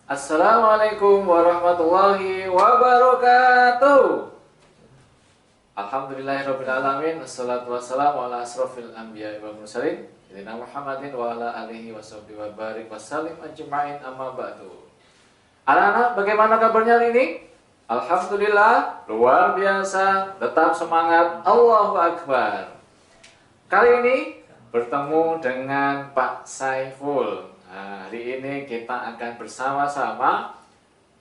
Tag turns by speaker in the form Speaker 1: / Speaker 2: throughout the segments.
Speaker 1: Assalamualaikum warahmatullahi wabarakatuh. Alhamdulillahirrabbilalamin. Assalatu wassalamu ala asrofil anbiya wal mursalin Sayyidina Muhammadin wa ala alihi washabbihi wa barik wasallim ajma'in, amma ba'du. Anak-anak, bagaimana kabarnya hari ini? Alhamdulillah, luar biasa, tetap semangat, Allahu Akbar. Kali ini bertemu dengan Pak Saiful. Nah, hari ini kita akan bersama-sama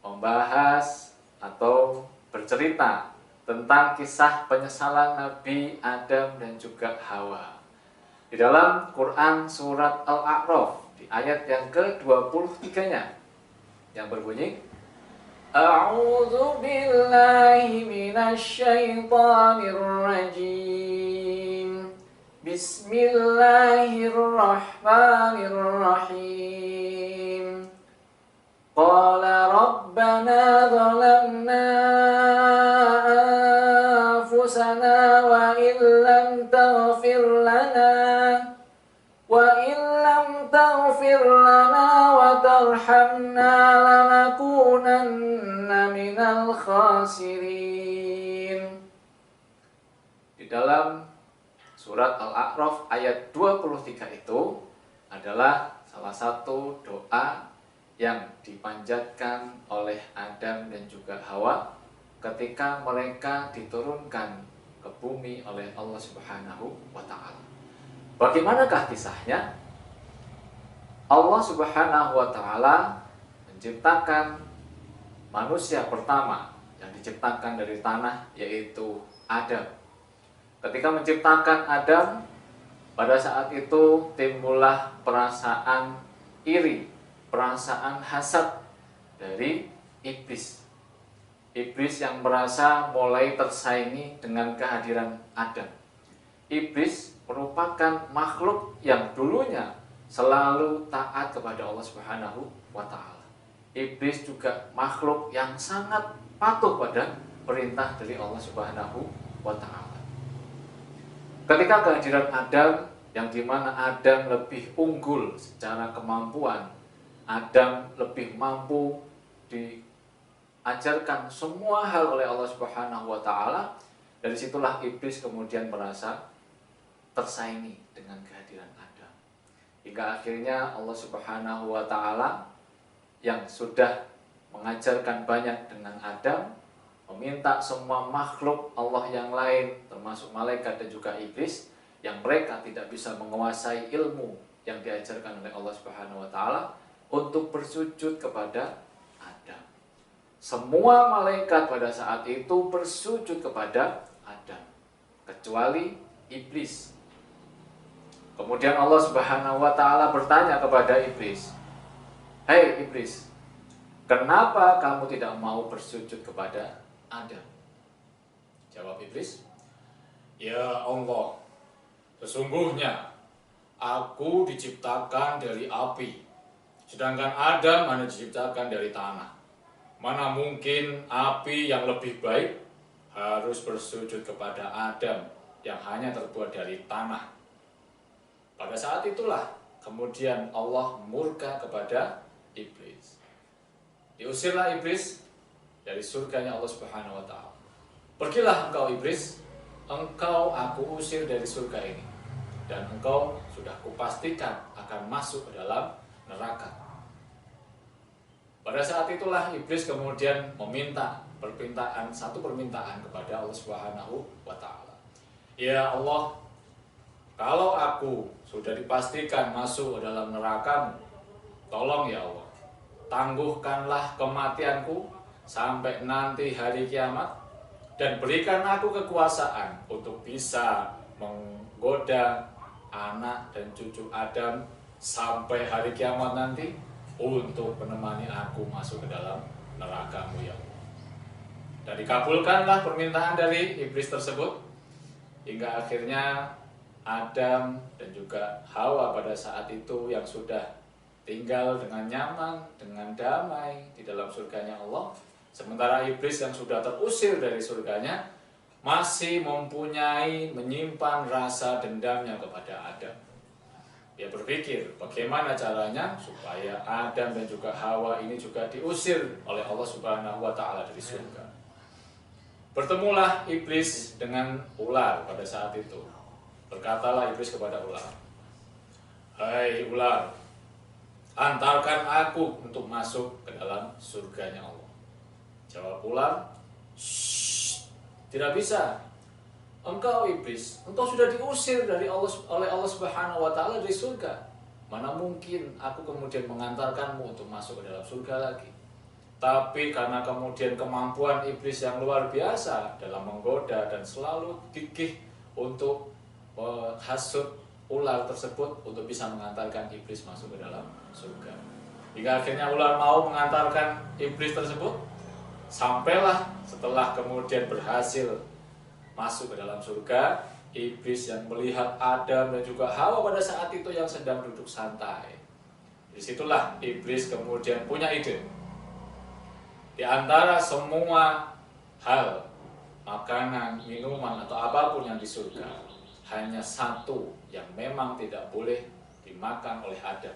Speaker 1: membahas atau bercerita tentang kisah penyesalan Nabi Adam dan juga Hawa. Di dalam Quran surat Al-A'raf di ayat yang ke-23-nya yang berbunyi, A'udzu billahi minasy syaithanir rajim. Bismillahirrahmanirrahim. Qala rabbana zalamna anfusana wa illam taghfir lana wa tarhamna lanakunanna minal khasirin. Di dalam Surat Al-A'raf ayat 23 itu adalah salah satu doa yang dipanjatkan oleh Adam dan juga Hawa ketika mereka diturunkan ke bumi oleh Allah Subhanahu wa Ta'ala. Bagaimanakah kisahnya? Allah Subhanahu wa Ta'ala menciptakan manusia pertama yang diciptakan dari tanah, yaitu Adam. Ketika menciptakan Adam, pada saat itu timbullah perasaan iri, perasaan hasad dari iblis. Iblis yang merasa mulai tersaingi dengan kehadiran Adam. Iblis merupakan makhluk yang dulunya selalu taat kepada Allah Subhanahu wa Ta'ala. Iblis juga makhluk yang sangat patuh pada perintah dari Allah Subhanahu wa Ta'ala. Ketika kehadiran Adam, yang dimana Adam lebih unggul secara kemampuan, Adam lebih mampu diajarkan semua hal oleh Allah Subhanahu wa Ta'ala, dari situlah iblis kemudian merasa tersaingi dengan kehadiran Adam. Hingga akhirnya Allah Subhanahu wa Ta'ala yang sudah mengajarkan banyak dengan Adam, meminta semua makhluk Allah yang lain, termasuk malaikat dan juga iblis, yang mereka tidak bisa menguasai ilmu yang diajarkan oleh Allah Subhanahu wa Ta'ala, untuk bersujud kepada Adam. Semua malaikat pada saat itu bersujud kepada Adam, kecuali iblis. Kemudian Allah Subhanahu wa Ta'ala bertanya kepada iblis, "Hei iblis, kenapa kamu tidak mau bersujud kepada Adam?" Jawab iblis, "Ya Allah, sesungguhnya aku diciptakan dari api, sedangkan Adam mana diciptakan dari tanah. Mana mungkin api yang lebih baik harus bersujud kepada Adam yang hanya terbuat dari tanah." Pada saat itulah kemudian Allah murka kepada iblis. Diusirlah iblis dari surganya Allah Subhanahu wa Ta'ala. "Pergilah engkau iblis, engkau aku usir dari surga ini, dan engkau sudah kupastikan akan masuk ke dalam neraka." Pada saat itulah iblis kemudian meminta satu permintaan kepada Allah Subhanahu wa Ta'ala. "Ya Allah, kalau aku sudah dipastikan masuk ke dalam neraka-Mu, tolong ya Allah, tangguhkanlah kematianku sampai nanti hari kiamat, dan berikan aku kekuasaan untuk bisa menggoda anak dan cucu Adam sampai hari kiamat nanti, untuk menemani aku masuk ke dalam neraka-Mu ya Allah." Dan dikabulkanlah permintaan dari iblis tersebut, hingga akhirnya Adam dan juga Hawa pada saat itu yang sudah tinggal dengan nyaman, dengan damai di dalam surganya Allah. Sementara iblis yang sudah terusir dari surganya masih menyimpan rasa dendamnya kepada Adam. Dia berpikir bagaimana caranya supaya Adam dan juga Hawa ini juga diusir oleh Allah Subhanahu wa taala dari surga. Bertemulah iblis dengan ular pada saat itu. Berkatalah iblis kepada ular, "Hai ular, antarkan aku untuk masuk ke dalam surganya Allah." Jawab ular, "Shh, tidak bisa. Engkau iblis, engkau sudah diusir oleh Allah Subhanahu wa taala dari surga. Mana mungkin aku kemudian mengantarkanmu untuk masuk ke dalam surga lagi." Tapi karena kemudian kemampuan iblis yang luar biasa dalam menggoda dan selalu gigih untuk menghasut ular tersebut untuk bisa mengantarkan iblis masuk ke dalam surga. Hingga akhirnya ular mau mengantarkan iblis tersebut. Sampailah setelah kemudian berhasil masuk ke dalam surga, iblis yang melihat Adam dan juga Hawa pada saat itu yang sedang duduk santai. Disitulah iblis kemudian punya ide. Di antara semua hal, makanan, minuman, atau apapun yang di surga, hanya satu yang memang tidak boleh dimakan oleh Adam,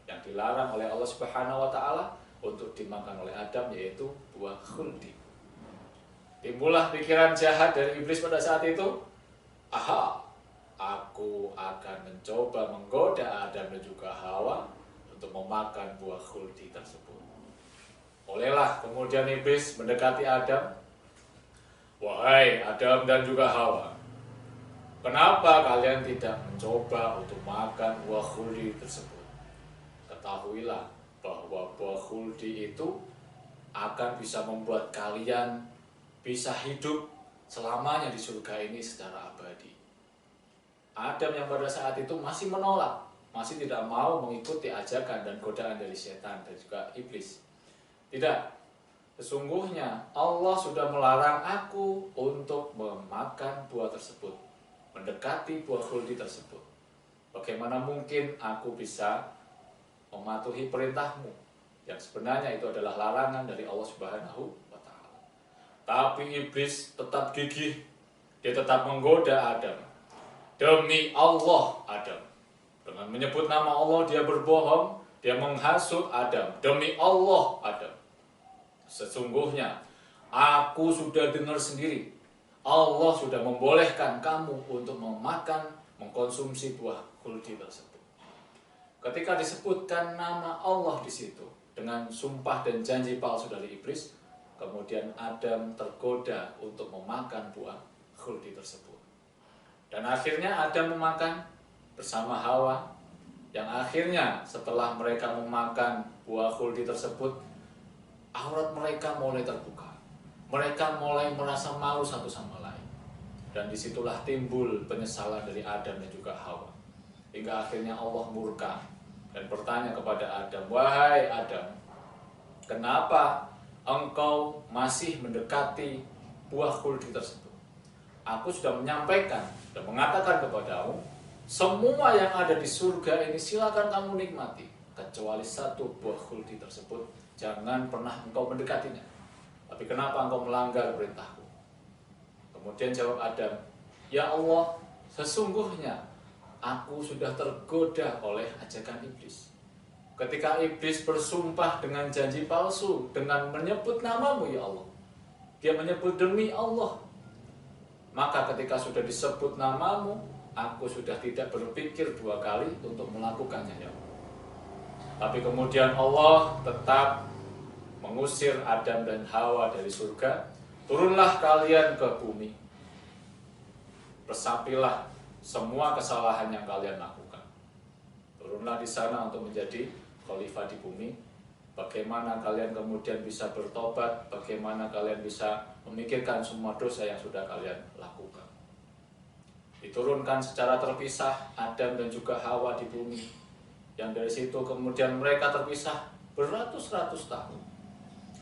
Speaker 1: yang dilarang oleh Allah Subhanahu wa taala untuk dimakan oleh Adam, yaitu buah khuldi. Timbullah pikiran jahat dari iblis pada saat itu. Aha, aku akan mencoba menggoda Adam dan juga Hawa untuk memakan buah khuldi tersebut. Olehlah kemudian iblis mendekati Adam. "Wahai Adam dan juga Hawa, kenapa kalian tidak mencoba untuk makan buah khuldi tersebut? Ketahuilah bahwa buah khuldi itu akan bisa membuat kalian bisa hidup selamanya di surga ini secara abadi." Adam yang pada saat itu masih menolak, masih tidak mau mengikuti ajakan dan godaan dari setan dan juga iblis. Tidak, sesungguhnya Allah sudah melarang aku untuk memakan buah tersebut, mendekati buah khuldi tersebut. Bagaimana mungkin aku bisa mematuhi perintahmu, yang sebenarnya itu adalah larangan dari Allah Subhanahu wa ta'ala. Tapi iblis tetap gigih, dia tetap menggoda Adam. Demi Allah Adam, dengan menyebut nama Allah dia berbohong, dia menghasut Adam. Demi Allah Adam, sesungguhnya aku sudah dengar sendiri, Allah sudah membolehkan kamu untuk mengkonsumsi buah khuldi tersebut. Ketika disebutkan nama Allah di situ dengan sumpah dan janji palsu dari iblis, kemudian Adam tergoda untuk memakan buah khuldi tersebut. Dan akhirnya Adam memakan bersama Hawa, yang akhirnya setelah mereka memakan buah khuldi tersebut, aurat mereka mulai terbuka. Mereka mulai merasa malu satu sama lain. Dan disitulah timbul penyesalan dari Adam dan juga Hawa. Hingga akhirnya Allah murka dan bertanya kepada Adam, "Wahai Adam, kenapa engkau masih mendekati buah khuldi tersebut? Aku sudah menyampaikan dan mengatakan kepadamu, semua yang ada di surga ini silakan kamu nikmati, kecuali satu buah khuldi tersebut, jangan pernah engkau mendekatinya. Tapi kenapa engkau melanggar perintahku?" Kemudian jawab Adam, "Ya Allah, sesungguhnya aku sudah tergoda oleh ajakan iblis. Ketika iblis bersumpah dengan janji palsu, dengan menyebut namamu ya Allah, dia menyebut demi Allah. Maka ketika sudah disebut namamu, aku sudah tidak berpikir dua kali untuk melakukannya ya Allah." Tapi kemudian Allah tetap mengusir Adam dan Hawa dari surga. "Turunlah kalian ke bumi, resapilah semua kesalahan yang kalian lakukan. Turunlah di sana untuk menjadi khalifah di bumi. Bagaimana kalian kemudian bisa bertobat, bagaimana kalian bisa memikirkan semua dosa yang sudah kalian lakukan." Diturunkan secara terpisah Adam dan juga Hawa di bumi, yang dari situ kemudian mereka terpisah beratus-ratus tahun.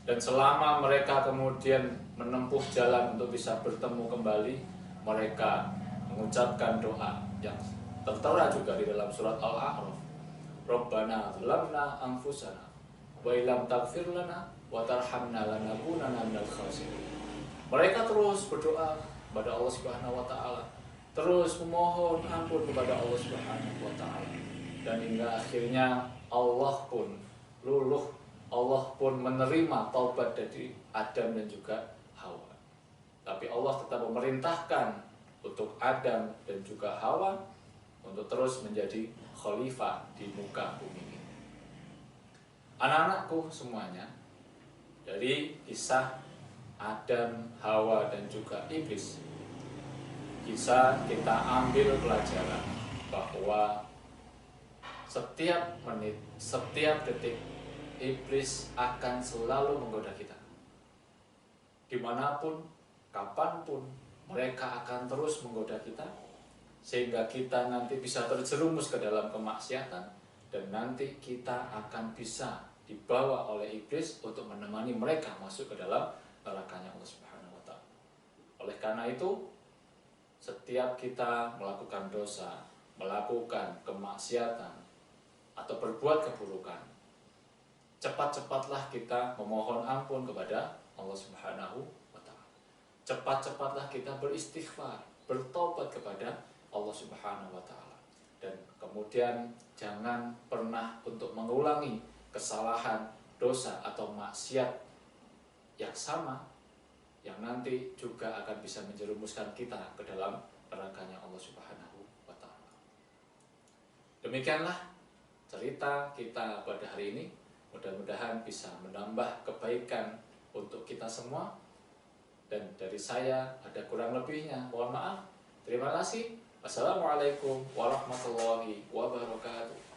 Speaker 1: Dan selama mereka kemudian menempuh jalan untuk bisa bertemu kembali, mereka mengucapkan doa yang tertera juga di dalam surat Al-A'raf. "Rabbana zalamna anfusana wa illam taghfir lana wa tarhamna lanakunanna minal khasirin." Mereka terus berdoa kepada Allah Subhanahu wa taala, terus memohon ampun kepada Allah Subhanahu wa taala. dan hingga akhirnya Allah pun luluh, Allah pun menerima taubat dari Adam dan juga Hawa. Tapi Allah tetap memerintahkan untuk Adam dan juga Hawa untuk terus menjadi khalifah di muka bumi ini. Anak-anakku semuanya, dari kisah Adam, Hawa dan juga iblis, bisa kita ambil pelajaran bahwa setiap menit, setiap detik iblis akan selalu menggoda kita. Dimanapun, kapanpun, mereka akan terus menggoda kita, sehingga kita nanti bisa terjerumus ke dalam kemaksiatan, dan nanti kita akan bisa dibawa oleh iblis untuk menemani mereka masuk ke dalam nerakanya Allah Subhanahu wa Ta'ala. Oleh karena itu, setiap kita melakukan dosa, melakukan kemaksiatan, atau berbuat keburukan, cepat-cepatlah kita memohon ampun kepada Allah Subhanahu wa Ta'ala. Cepat-cepatlah kita beristighfar, bertobat kepada Allah Subhanahu wa Ta'ala. Dan kemudian jangan pernah untuk mengulangi kesalahan, dosa atau maksiat yang sama, yang nanti juga akan bisa menjerumuskan kita ke dalam nerakanya Allah Subhanahu wa Ta'ala. Demikianlah cerita kita pada hari ini. Mudah-mudahan bisa menambah kebaikan untuk kita semua. Dan dari saya ada kurang lebihnya, mohon maaf. Terima kasih. Wassalamualaikum warahmatullahi wabarakatuh.